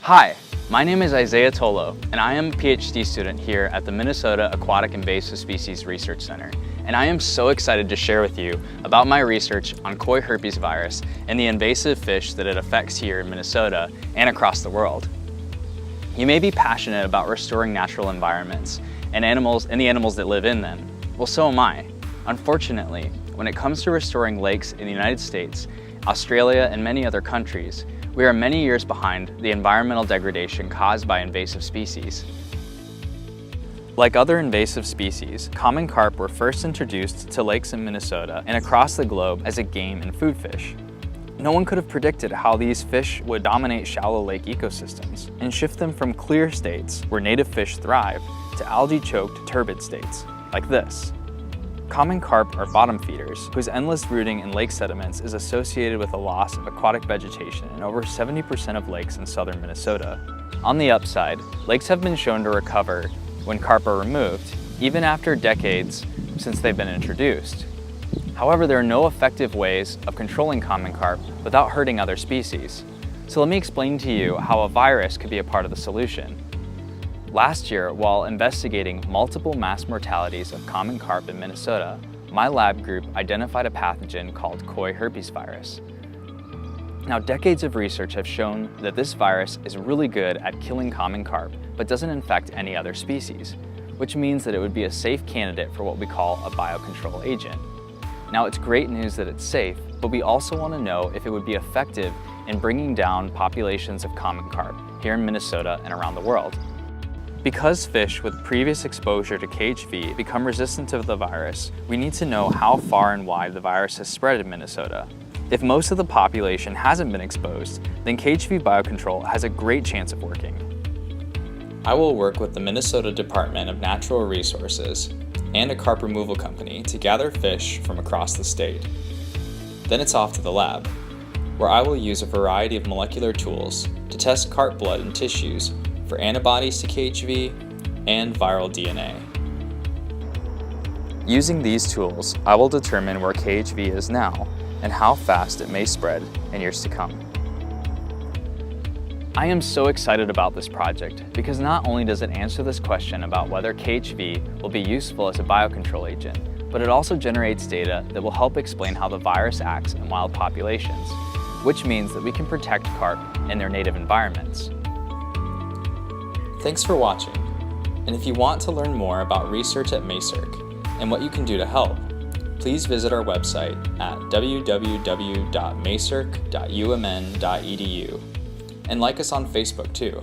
Hi, my name is Isaiah Tolo, and I am a PhD student here at the Minnesota Aquatic Invasive Species Research Center. And I am so excited to share with you about my research on koi herpes virus and the invasive fish that it affects here in Minnesota and across the world. You may be passionate about restoring natural environments and the animals that live in them. Well, so am I. Unfortunately, when it comes to restoring lakes in the United States, Australia, and many other countries, we are many years behind the environmental degradation caused by invasive species. Like other invasive species, common carp were first introduced to lakes in Minnesota and across the globe as a game and food fish. No one could have predicted how these fish would dominate shallow lake ecosystems and shift them from clear states where native fish thrive to algae-choked turbid states, like this. Common carp are bottom feeders, whose endless rooting in lake sediments is associated with a loss of aquatic vegetation in over 70% of lakes in southern Minnesota. On the upside, lakes have been shown to recover when carp are removed, even after decades since they've been introduced. However, there are no effective ways of controlling common carp without hurting other species. So let me explain to you how a virus could be a part of the solution. Last year, while investigating multiple mass mortalities of common carp in Minnesota, my lab group identified a pathogen called koi herpes virus. Now, decades of research have shown that this virus is really good at killing common carp, but doesn't infect any other species, which means that it would be a safe candidate for what we call a biocontrol agent. Now, it's great news that it's safe, but we also want to know if it would be effective in bringing down populations of common carp here in Minnesota and around the world. Because fish with previous exposure to KHV become resistant to the virus, we need to know how far and wide the virus has spread in Minnesota. If most of the population hasn't been exposed, then KHV biocontrol has a great chance of working. I will work with the Minnesota Department of Natural Resources and a carp removal company to gather fish from across the state. Then it's off to the lab, where I will use a variety of molecular tools to test carp blood and tissues for antibodies to KHV and viral DNA. Using these tools, I will determine where KHV is now and how fast it may spread in years to come. I am so excited about this project because not only does it answer this question about whether KHV will be useful as a biocontrol agent, but it also generates data that will help explain how the virus acts in wild populations, which means that we can protect carp in their native environments. Thanks for watching, and if you want to learn more about research at MACERC and what you can do to help, please visit our website at www.macerc.umn.edu and like us on Facebook too.